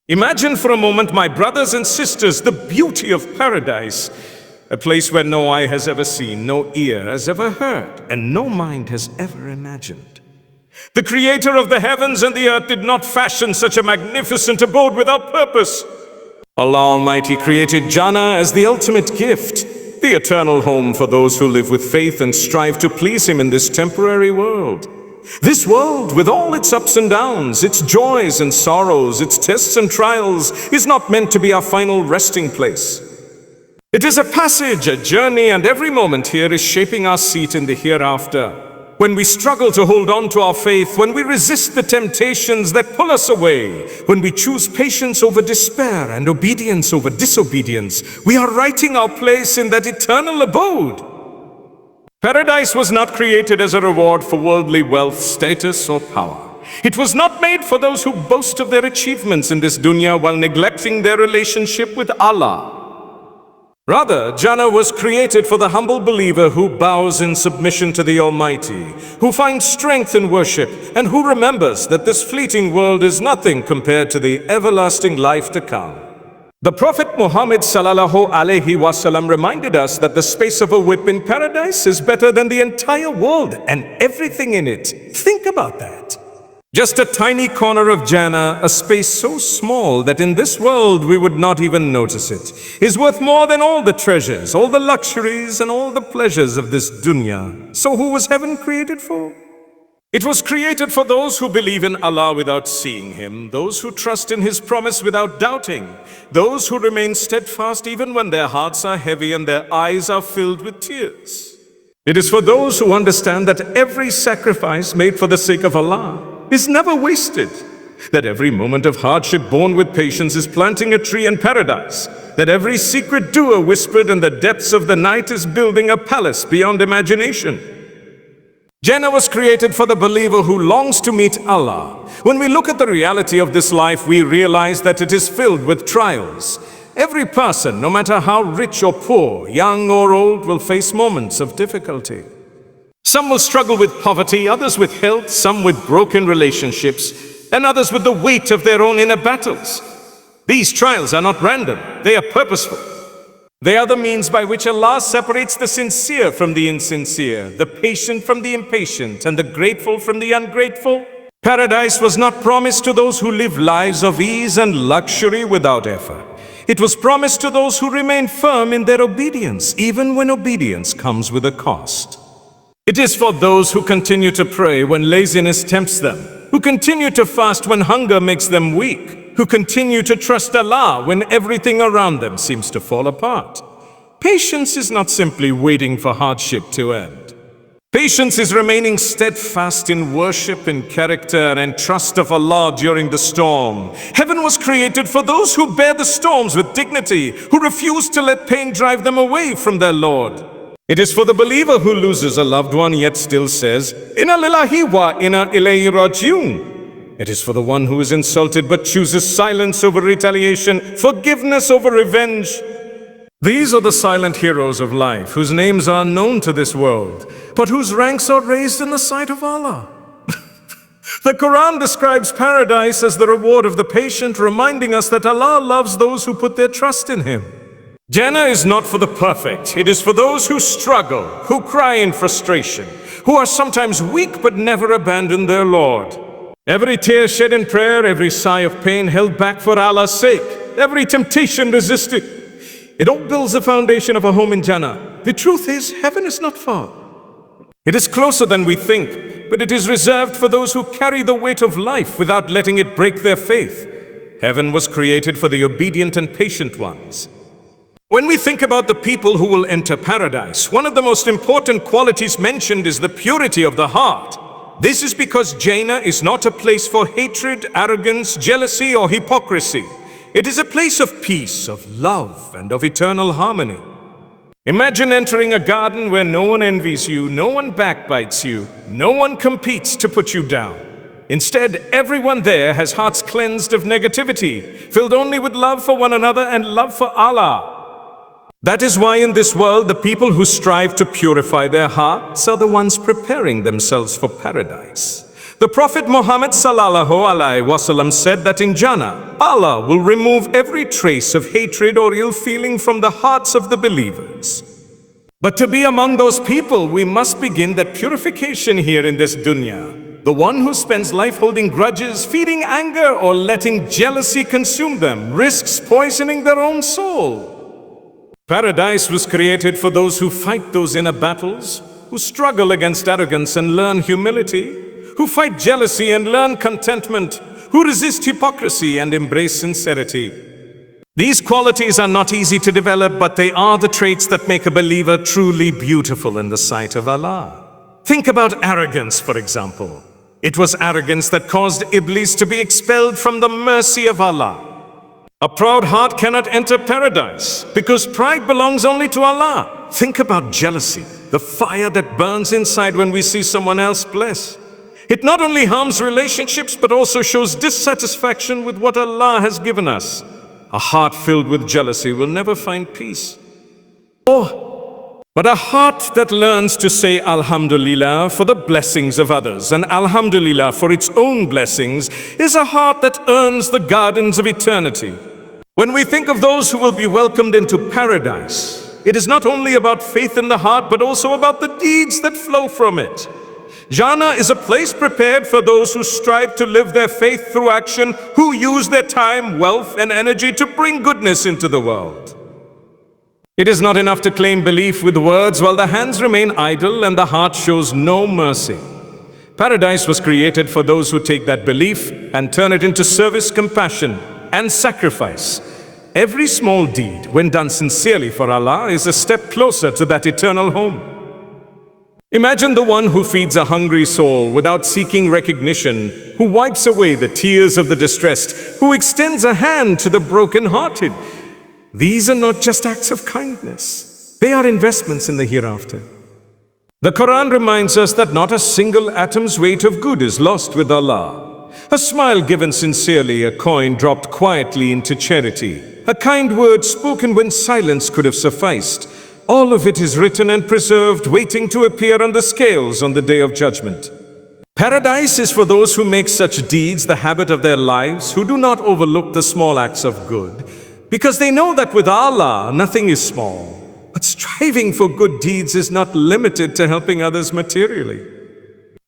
Imagine for a moment, my brothers and sisters, the beauty of paradise, a place where no eye has ever seen, no ear has ever heard, and no mind has ever imagined. The creator of the heavens and the earth did not fashion such a magnificent abode without purpose. Allah Almighty created Jannah as the ultimate gift, the eternal home for those who live with faith and strive to please Him in this temporary world. This world, with all its ups and downs, its joys and sorrows, its tests and trials, is not meant to be our final resting place. It is a passage, a journey, and every moment here is shaping our seat in the hereafter. When we struggle to hold on to our faith, when we resist the temptations that pull us away, when we choose patience over despair and obedience over disobedience, we are writing our place in that eternal abode. Paradise was not created as a reward for worldly wealth, status, or power. It was not made for those who boast of their achievements in this dunya while neglecting their relationship with Allah. Rather, Jannah was created for the humble believer who bows in submission to the Almighty, who finds strength in worship, and who remembers that this fleeting world is nothing compared to the everlasting life to come. The Prophet Muhammad sallallahu alaihi wasallam reminded us that the space of a whip in paradise is better than the entire world and everything in it. Think about that. Just a tiny corner of Jannah, a space so small that in this world we would not even notice it, is worth more than all the treasures, all the luxuries, and all the pleasures of this dunya. So who was heaven created for? It was created for those who believe in Allah without seeing Him, those who trust in His promise without doubting, those who remain steadfast even when their hearts are heavy and their eyes are filled with tears. It is for those who understand that every sacrifice made for the sake of Allah is never wasted, that every moment of hardship borne with patience is planting a tree in paradise, that every secret dua whispered in the depths of the night is building a palace beyond imagination. Jannah was created for the believer who longs to meet Allah. When we look at the reality of this life, we realize that it is filled with trials. Every person, no matter how rich or poor, young or old, will face moments of difficulty. Some will struggle with poverty, others with health, some with broken relationships, and others with the weight of their own inner battles. These trials are not random, they are purposeful. They are the means by which Allah separates the sincere from the insincere, the patient from the impatient, and the grateful from the ungrateful. Paradise was not promised to those who live lives of ease and luxury without effort. It was promised to those who remain firm in their obedience, even when obedience comes with a cost. It is for those who continue to pray when laziness tempts them, who continue to fast when hunger makes them weak, who continue to trust Allah when everything around them seems to fall apart. Patience is not simply waiting for hardship to end. Patience is remaining steadfast in worship, in character, and trust of Allah during the storm. Heaven was created for those who bear the storms with dignity, who refuse to let pain drive them away from their Lord. It is for the believer who loses a loved one yet still says, Inna lillahi wa inna ilayhi rajiun. It is for the one who is insulted but chooses silence over retaliation, forgiveness over revenge. These are the silent heroes of life, whose names are unknown to this world, but whose ranks are raised in the sight of Allah. The Quran describes paradise as the reward of the patient, reminding us that Allah loves those who put their trust in Him. Jannah is not for the perfect. It is for those who struggle, who cry in frustration, who are sometimes weak but never abandon their Lord. Every tear shed in prayer, every sigh of pain held back for Allah's sake, every temptation resisted. It all builds the foundation of a home in Jannah. The truth is, heaven is not far. It is closer than we think, but it is reserved for those who carry the weight of life without letting it break their faith. Heaven was created for the obedient and patient ones. When we think about the people who will enter paradise, one of the most important qualities mentioned is the purity of the heart. This is because Jannah is not a place for hatred, arrogance, jealousy, or hypocrisy. It is a place of peace, of love, and of eternal harmony. Imagine entering a garden where no one envies you, no one backbites you, no one competes to put you down. Instead, everyone there has hearts cleansed of negativity, filled only with love for one another and love for Allah. That is why in this world, the people who strive to purify their hearts are the ones preparing themselves for paradise. The Prophet Muhammad sallallahu alaihi wasallam said that in Jannah, Allah will remove every trace of hatred or ill feeling from the hearts of the believers. But to be among those people, we must begin that purification here in this dunya. The one who spends life holding grudges, feeding anger, or letting jealousy consume them, risks poisoning their own soul. Paradise was created for those who fight those inner battles, who struggle against arrogance and learn humility, who fight jealousy and learn contentment, who resist hypocrisy and embrace sincerity. These qualities are not easy to develop, but they are the traits that make a believer truly beautiful in the sight of Allah. Think about arrogance, for example. It was arrogance that caused Iblis to be expelled from the mercy of Allah. A proud heart cannot enter paradise because pride belongs only to Allah. Think about jealousy, the fire that burns inside when we see someone else blessed. It not only harms relationships, but also shows dissatisfaction with what Allah has given us. A heart filled with jealousy will never find peace. But a heart that learns to say Alhamdulillah for the blessings of others and Alhamdulillah for its own blessings is a heart that earns the gardens of eternity. When we think of those who will be welcomed into paradise, it is not only about faith in the heart, but also about the deeds that flow from it. Jannah is a place prepared for those who strive to live their faith through action, who use their time, wealth, and energy to bring goodness into the world. It is not enough to claim belief with words while the hands remain idle and the heart shows no mercy. Paradise was created for those who take that belief and turn it into service, compassion, and sacrifice. Every small deed, when done sincerely for Allah, is a step closer to that eternal home. Imagine the one who feeds a hungry soul without seeking recognition, who wipes away the tears of the distressed, who extends a hand to the broken-hearted. These are not just acts of kindness. They are investments in the hereafter. The Quran reminds us that not a single atom's weight of good is lost with Allah. A smile given sincerely, a coin dropped quietly into charity, a kind word spoken when silence could have sufficed. All of it is written and preserved, waiting to appear on the scales on the day of judgment. Paradise is for those who make such deeds the habit of their lives, who do not overlook the small acts of good, because they know that with Allah, nothing is small. But striving for good deeds is not limited to helping others materially.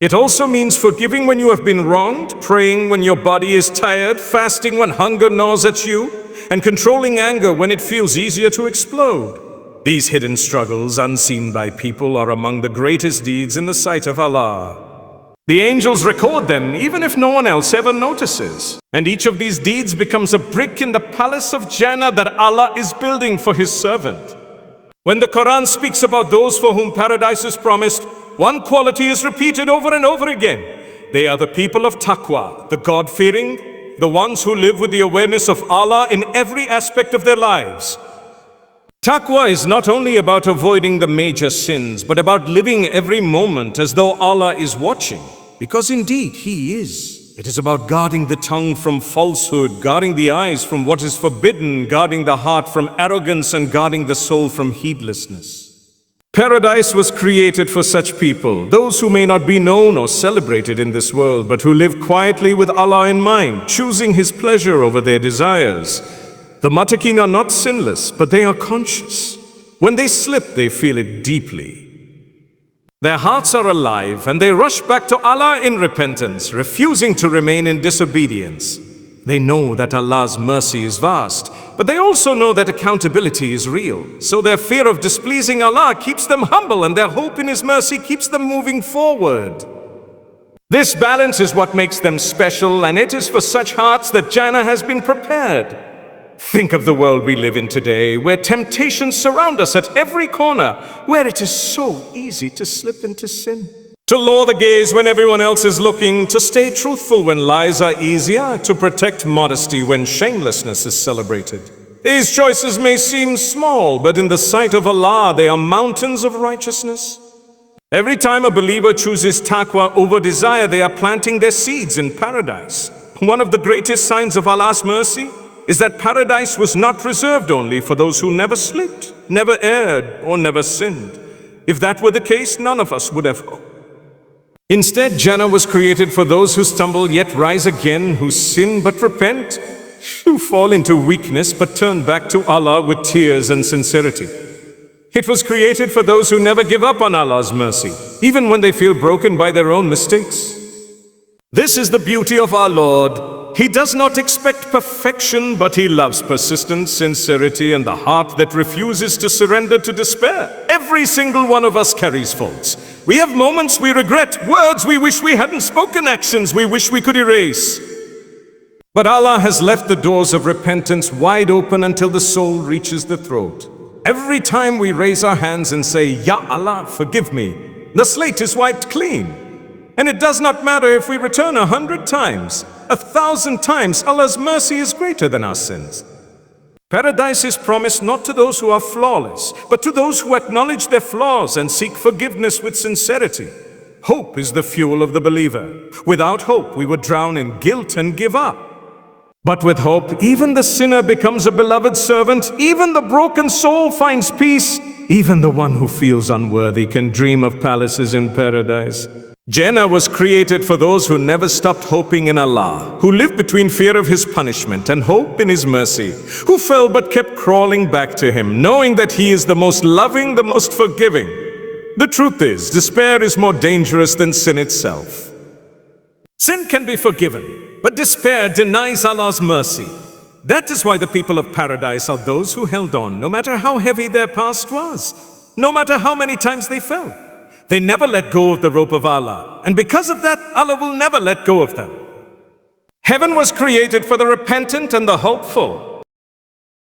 It also means forgiving when you have been wronged, praying when your body is tired, fasting when hunger gnaws at you, and controlling anger when it feels easier to explode. These hidden struggles, unseen by people, are among the greatest deeds in the sight of Allah. The angels record them even if no one else ever notices. And each of these deeds becomes a brick in the palace of Jannah that Allah is building for His servant. When the Quran speaks about those for whom paradise is promised, one quality is repeated over and over again. They are the people of taqwa, the God-fearing, the ones who live with the awareness of Allah in every aspect of their lives. Taqwa is not only about avoiding the major sins, but about living every moment as though Allah is watching. Because indeed, He is. It is about guarding the tongue from falsehood, guarding the eyes from what is forbidden, guarding the heart from arrogance, and guarding the soul from heedlessness. Paradise was created for such people, those who may not be known or celebrated in this world, but who live quietly with Allah in mind, choosing His pleasure over their desires. The Muttaqeen are not sinless, but they are conscious. When they slip, they feel it deeply. Their hearts are alive, and they rush back to Allah in repentance, refusing to remain in disobedience. They know that Allah's mercy is vast, but they also know that accountability is real. So their fear of displeasing Allah keeps them humble, and their hope in His mercy keeps them moving forward. This balance is what makes them special, and it is for such hearts that Jannah has been prepared. Think of the world we live in today, where temptations surround us at every corner, where it is so easy to slip into sin. To lower the gaze when everyone else is looking, to stay truthful when lies are easier, to protect modesty when shamelessness is celebrated. These choices may seem small, but in the sight of Allah, they are mountains of righteousness. Every time a believer chooses taqwa over desire, they are planting their seeds in paradise. One of the greatest signs of Allah's mercy is that paradise was not reserved only for those who never slipped, never erred, or never sinned. If that were the case, none of us would have hope. Instead, Jannah was created for those who stumble yet rise again, who sin but repent, who fall into weakness but turn back to Allah with tears and sincerity. It was created for those who never give up on Allah's mercy, even when they feel broken by their own mistakes. This is the beauty of our Lord. He does not expect perfection, but He loves persistence, sincerity, and the heart that refuses to surrender to despair. Every single one of us carries faults. We have moments we regret, words we wish we hadn't spoken, actions we wish we could erase. But Allah has left the doors of repentance wide open until the soul reaches the throat. Every time we raise our hands and say, Ya Allah, forgive me, the slate is wiped clean. And it does not matter if we return 100 times, 1,000 times, Allah's mercy is greater than our sins. Paradise is promised not to those who are flawless, but to those who acknowledge their flaws and seek forgiveness with sincerity. Hope is the fuel of the believer. Without hope, we would drown in guilt and give up. But with hope, even the sinner becomes a beloved servant, even the broken soul finds peace, even the one who feels unworthy can dream of palaces in paradise. Jannah was created for those who never stopped hoping in Allah, who lived between fear of His punishment and hope in His mercy, who fell but kept crawling back to Him, knowing that He is the most loving, the most forgiving. The truth is, despair is more dangerous than sin itself. Sin can be forgiven, but despair denies Allah's mercy. That is why the people of paradise are those who held on, no matter how heavy their past was, no matter how many times they fell. They never let go of the rope of Allah, and because of that, Allah will never let go of them. Heaven was created for the repentant and the hopeful.